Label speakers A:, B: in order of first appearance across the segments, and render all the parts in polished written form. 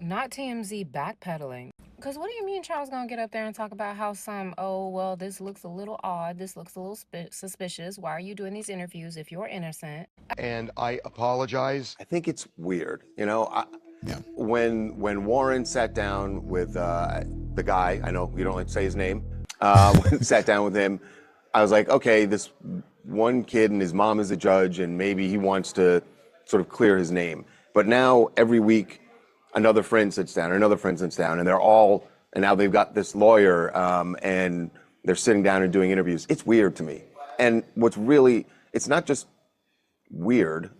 A: Not TMZ backpedaling. Because what do you mean Charles gonna get up there and talk about how oh, well, this looks a little odd, this looks a little suspicious, why are you doing these interviews if you're innocent?
B: And I apologize.
C: I think it's weird, you know.
D: Yeah.
C: When Warren sat down with the guy, I know you don't like to say his name, sat down with him, I was like, okay, this one kid and his mom is a judge, and maybe he wants to sort of clear his name. But now every week, another friend sits down, another friend sits down, and and now they've got this lawyer, and they're sitting down and doing interviews. It's weird to me. And it's not just weird.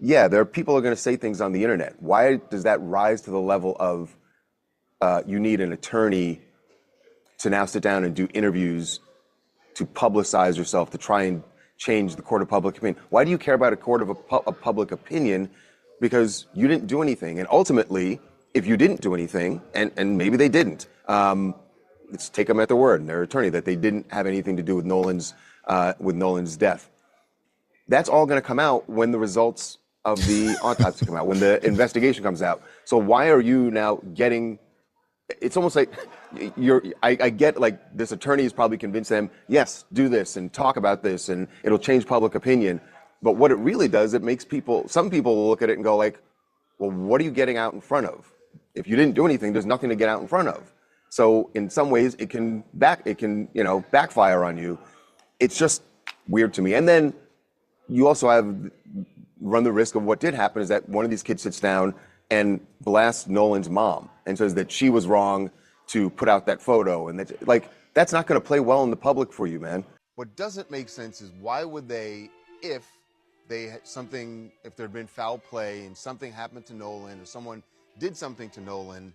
C: Yeah, there are people who are going to say things on the internet. Why does that rise to the level of you need an attorney to now sit down and do interviews to publicize yourself, to try and change the court of public opinion? Why do you care about a court of public opinion? Because you didn't do anything. And ultimately, if you didn't do anything, and maybe they didn't, let's take them at their word and their attorney that they didn't have anything to do with Nolan's death. That's all going to come out when the results of the autopsy come out, when the investigation comes out. So why are you now getting? It's almost like I get like this attorney is probably convinced them, yes, do this and talk about this and it'll change public opinion. But what it really does, it makes some people will look at it and go like, well, what are you getting out in front of? If you didn't do anything, there's nothing to get out in front of. So in some ways it can backfire on you. It's just weird to me. And then you also run the risk of what did happen is that one of these kids sits down and blasts Nolan's mom and says that she was wrong to put out that photo. And that's not going to play well in the public for you, man.
B: What doesn't make sense is why would they, if there had been foul play and something happened to Nolan or someone did something to Nolan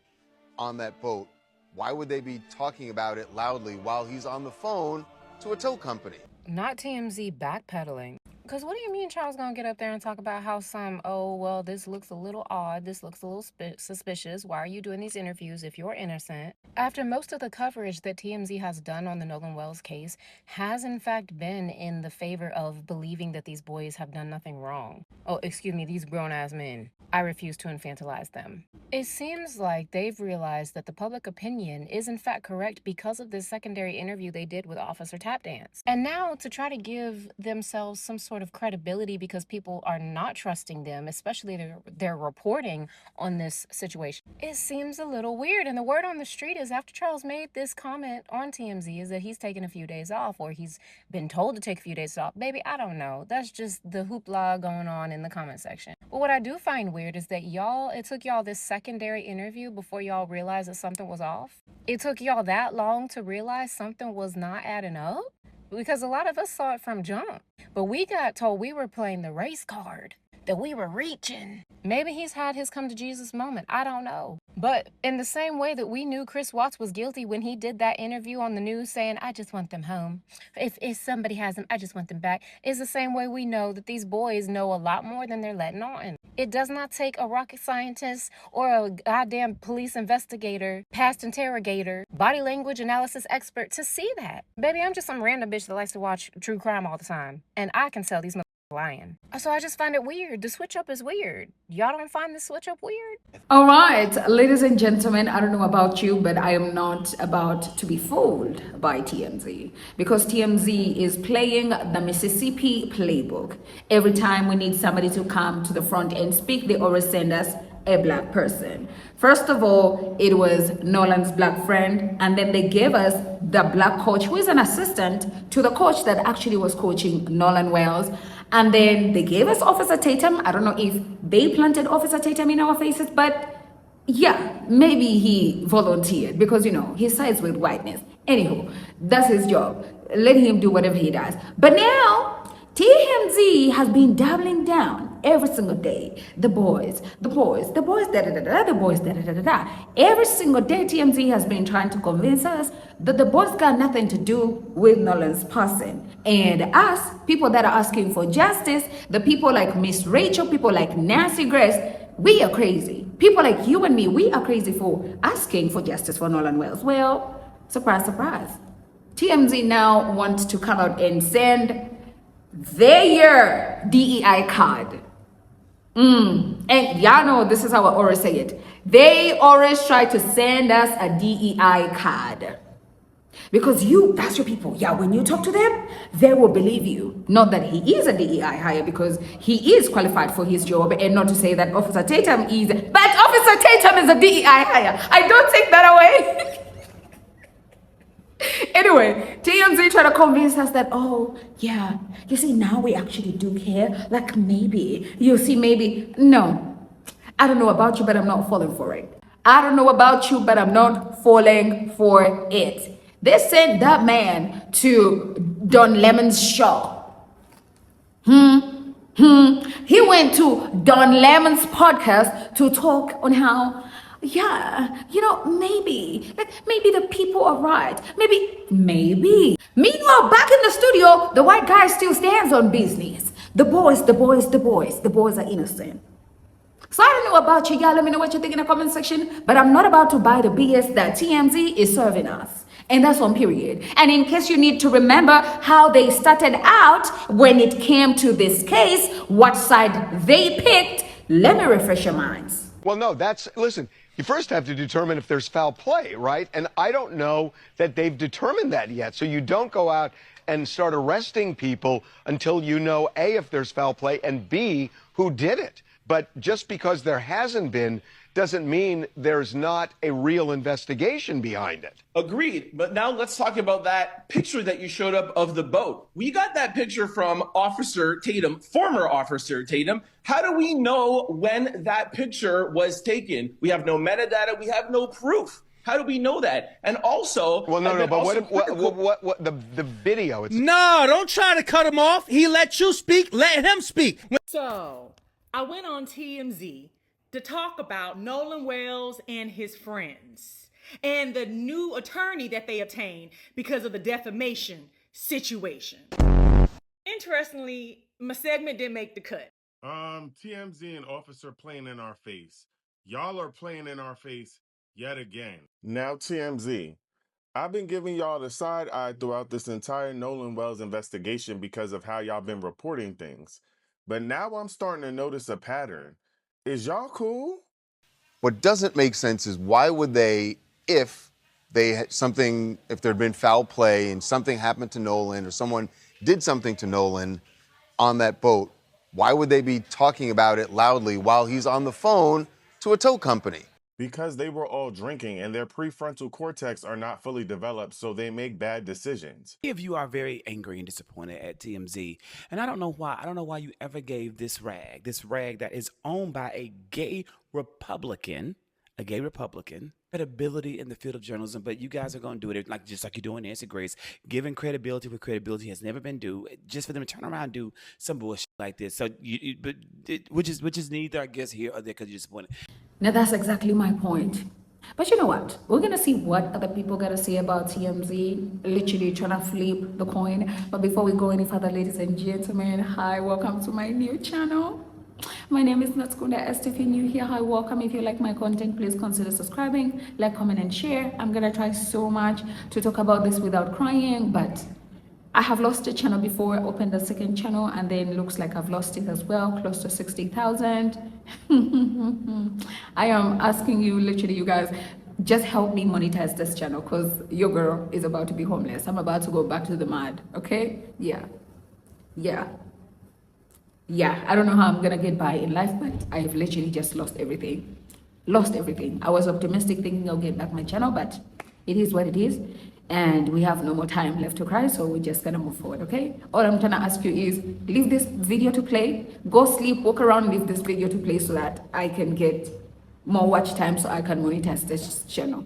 B: on that boat, why would they be talking about it loudly while he's on the phone to a tow company?
A: Not TMZ backpedaling. Because what do you mean Charles gonna get up there and talk about how oh, well, this looks a little odd, this looks a little suspicious, why are you doing these interviews if you're innocent? After most of the coverage that TMZ has done on the Nolan Wells case has in fact been in the favor of believing that these boys have done nothing wrong. Oh, excuse me, these grown-ass men. I refuse to infantilize them. It seems like they've realized that the public opinion is in fact correct because of this secondary interview they did with Officer Tapdance. And now to try to give themselves some sort of credibility because people are not trusting them, especially their reporting on this situation, it seems a little weird. And the word on the street is after Charles made this comment on TMZ is that he's taken a few days off, or he's been told to take a few days off. Baby, I don't know. That's just the hoopla going on in the comment section. But what I do find weird is that it took y'all this secondary interview before y'all realized that something was off. It took y'all that long to realize something was not adding up? Because a lot of us saw it from jump. But we got told we were playing the race card, that we were reaching. Maybe he's had his come to Jesus moment. I don't know. But in the same way that we knew Chris Watts was guilty when he did that interview on the news saying, I just want them home. If somebody has them, I just want them back. It's the same way we know that these boys know a lot more than they're letting on. It does not take a rocket scientist or a goddamn police investigator, past interrogator, body language analysis expert to see that. Baby, I'm just some random bitch that likes to watch true crime all the time. And I can tell these lying. So I just find it weird. The switch up is weird. Y'all don't find the switch up weird?
E: All right, ladies and gentlemen, I don't know about you, but I am not about to be fooled by TMZ because TMZ is playing the Mississippi playbook. Every time we need somebody to come to the front and speak, they always send us a black person. First of all, it was Nolan's black friend, and then they gave us the black coach who is an assistant to the coach that actually was coaching Nolan Wells. And then they gave us Officer Tatum. I don't know if they planted Officer Tatum in our faces, but yeah, maybe he volunteered because, he sides with whiteness. Anywho, that's his job. Let him do whatever he does. But now, TMZ has been doubling down every single day. The boys, da da da da, the boys, da da da da da. Every single day, TMZ has been trying to convince us that the boys got nothing to do with Nolan's passing. And us, people that are asking for justice, the people like Miss Rachel, people like Nancy Grace, we are crazy. People like you and me, we are crazy for asking for justice for Nolan Wells. Well, surprise, surprise. TMZ now wants to come out and send their DEI card. And y'all know this is how I always say it. They always try to send us a DEI card. Because that's your people. Yeah, when you talk to them, they will believe you. Not that he is a DEI hire, because he is qualified for his job, and not to say that Officer Tatum is, but Officer Tatum is a DEI hire. I don't take that away. Anyway, TMZ try to convince us that, oh, yeah, you see, now we actually do care. Like, maybe, you see, maybe. No, I don't know about you, but I'm not falling for it. I don't know about you, but I'm not falling for it. They sent that man to Don Lemon's show. He went to Don Lemon's podcast to talk on how, yeah, maybe the people are right. Maybe. Meanwhile, back in the studio, the white guy still stands on business. The boys are innocent. So I don't know about you, y'all. Let me know what you think in the comment section. But I'm not about to buy the BS that TMZ is serving us. And that's on period. And in case you need to remember how they started out when it came to this case, what side they picked, let me refresh your minds.
B: Well, no, listen, you first have to determine if there's foul play, right? And I don't know that they've determined that yet. So you don't go out and start arresting people until you know, A, if there's foul play, and B, who did it. But just because there hasn't been doesn't mean there's not a real investigation behind it.
D: Agreed. But now let's talk about that picture that you showed up of the boat. We got that picture from Officer Tatum, former Officer Tatum. How do we know when that picture was taken? We have no metadata. We have no proof. How do we know that? And also,
B: well, no, but what the video? It's
F: no, don't try to cut him off. He let you speak. Let him speak.
G: So I went on TMZ to talk about Nolan Wells and his friends and the new attorney that they obtained because of the defamation situation. Interestingly, my segment didn't make the cut.
H: TMZ and Officer playing in our face. Y'all are playing in our face yet again. Now, TMZ, I've been giving y'all the side eye throughout this entire Nolan Wells investigation because of how y'all been reporting things. But now I'm starting to notice a pattern. Is y'all cool?
B: What doesn't make sense is why would they, if there'd been foul play and something happened to Nolan or someone did something to Nolan on that boat, why would they be talking about it loudly while he's on the phone to a tow company?
H: Because they were all drinking and their prefrontal cortex are not fully developed, so they make bad decisions.
I: Many of you are very angry and disappointed at TMZ, and I don't know why. I don't know why you ever gave this rag that is owned by a gay Republican, credibility in the field of journalism. But you guys are going to do it just like you're doing Nancy Grace, giving credibility where credibility has never been due, just for them to turn around and do some bullshit like this. So, which is neither, I guess, here or there because you're disappointed.
E: Now that's exactly my point. But you know what? We're gonna see what other people gotta say about TMZ, literally trying to flip the coin. But before we go any further, ladies and gentlemen, hi, welcome to my new channel. My name is Natskunda Esther. If you're new here, hi, welcome. If you like my content, please consider subscribing, like, comment, and share. I'm gonna try so much to talk about this without crying, but I have lost a channel before. I opened a second channel, and then looks like I've lost it as well, close to 60,000. I am asking you, literally, you guys, just help me monetize this channel because your girl is about to be homeless. I'm about to go back to the mud, okay? Yeah. I don't know how I'm gonna get by in life, but I've literally just lost everything. I was optimistic thinking I'll get back my channel, but it is what it is. And we have no more time left to cry, so we're just gonna move forward, okay? All I'm trying to ask you is leave this video to play, go sleep, walk around, leave this video to play so that I can get more watch time so I can monetize this channel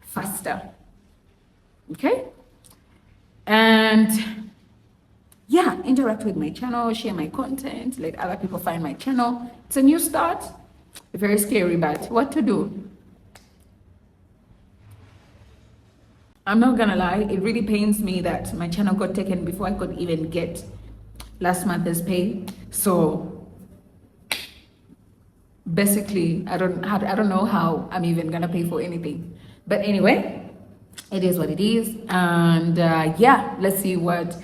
E: faster, okay? And yeah, interact with my channel, share my content, let other people find my channel. It's a new start, very scary, but what to do? I'm not gonna lie, it really pains me that my channel got taken before I could even get last month's pay. So basically, I don't know how I'm even gonna pay for anything. But anyway, it is what it is. And yeah, let's see what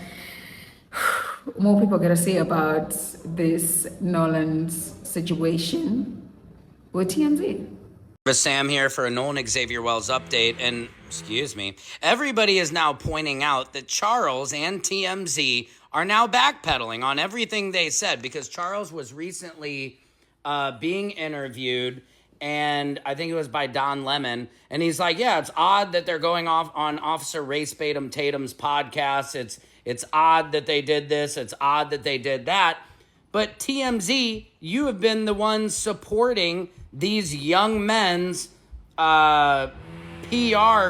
E: more people gotta say about this Nolan's situation. with TMZ.
J: Sam here for a Nolan Xavier Wells update, and excuse me, everybody is now pointing out that Charles and TMZ are now backpedaling on everything they said, because Charles was recently being interviewed, and I think it was by Don Lemon, and he's like, yeah, it's odd that they're going off on Officer Race Tatum's podcast. It's odd that they did this. It's odd that they did that. But TMZ, you have been the ones supporting these young men's PR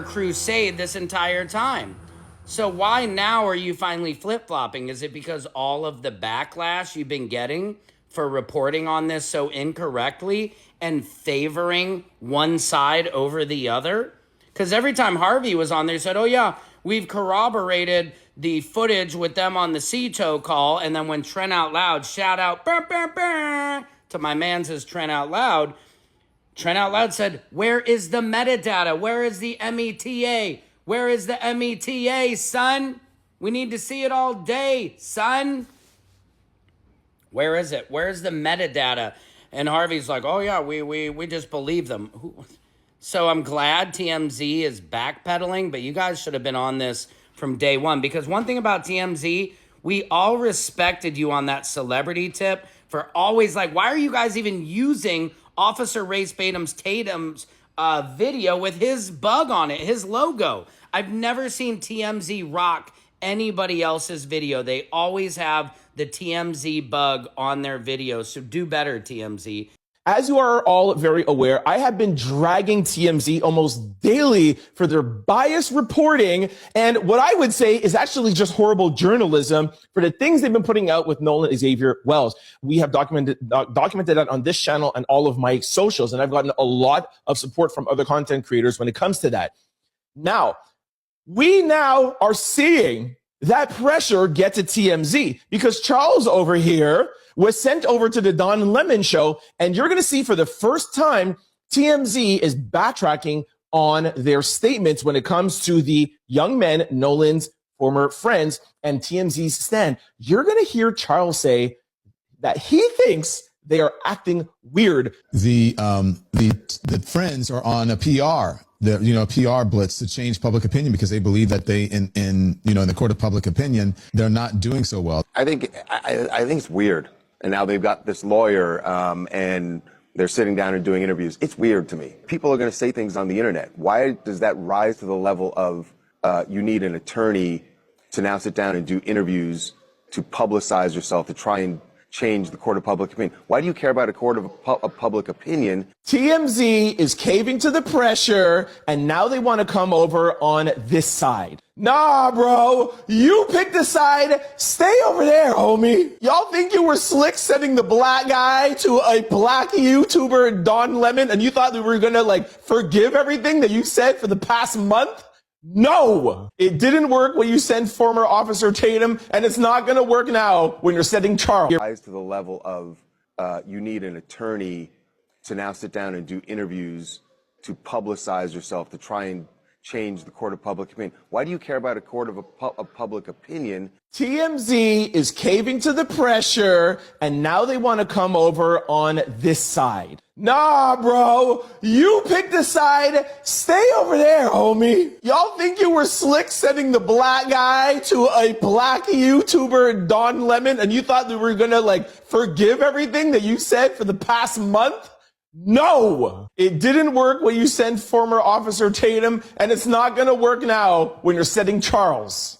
J: crusade this entire time. So why now are you finally flip-flopping? Is it because all of the backlash you've been getting for reporting on this so incorrectly and favoring one side over the other? Because every time Harvey was on there, he said, oh yeah, we've corroborated the footage with them on the CTO call. And then when Trent Out Loud, shout out to my man says Trent Out Loud said, where is the metadata? Where is the META? Where is the META, son? We need to see it all day, son. Where is it? Where's the metadata? And Harvey's like, oh yeah, we just believe them. So I'm glad TMZ is backpedaling, but you guys should have been on this from day one, because one thing about TMZ, we all respected you on that celebrity tip for always like, why are you guys even using Officer Race Tatum's video with his bug on it, his logo? I've never seen TMZ rock anybody else's video. They always have the TMZ bug on their videos, so do better, TMZ.
D: As you are all very aware, I have been dragging TMZ almost daily for their biased reporting and what I would say is actually just horrible journalism for the things they've been putting out with Nolan Xavier Wells. We have documented that on this channel and all of my socials, and I've gotten a lot of support from other content creators when it comes to that. Now, we now are seeing that pressure get to TMZ because Charles over here was sent over to the Don Lemon show, and you're going to see for the first time TMZ is backtracking on their statements when it comes to the young men, Nolan's former friends, and TMZ's stand. You're going to hear Charles say that he thinks they are acting weird.
K: The friends are on a PR. PR blitz to change public opinion because they believe that they, in the court of public opinion, they're not doing so well.
C: I think it's weird. And now they've got this lawyer, and they're sitting down and doing interviews. It's weird to me. People are going to say things on the internet. Why does that rise to the level of you need an attorney to now sit down and do interviews to publicize yourself, to try and change the court of public opinion? Why do you care about a court of public opinion?
D: TMZ is caving to the pressure, and now they want to come over on this side. Nah, bro, you picked a side. Stay over there, homie. Y'all think you were slick sending the black guy to a black YouTuber, Don Lemon, and you thought we were gonna forgive everything that you said for the past month? No, it didn't work when you sent former Officer Tatum, and it's not going to work now when you're sending Charles.
C: Rise to the level of you need an attorney to now sit down and do interviews to publicize yourself, to try and change the court of public opinion. Why do you care about a court of public opinion?
D: TMZ is caving to the pressure, and now they want to come over on this side. Nah, bro, you picked a side. Stay over there, homie. Y'all think you were slick sending the black guy to a black YouTuber, Don Lemon, and you thought we were gonna forgive everything that you said for the past month? No, it didn't work when you sent former Officer Tatum, and it's not going to work now when you're sending Charles.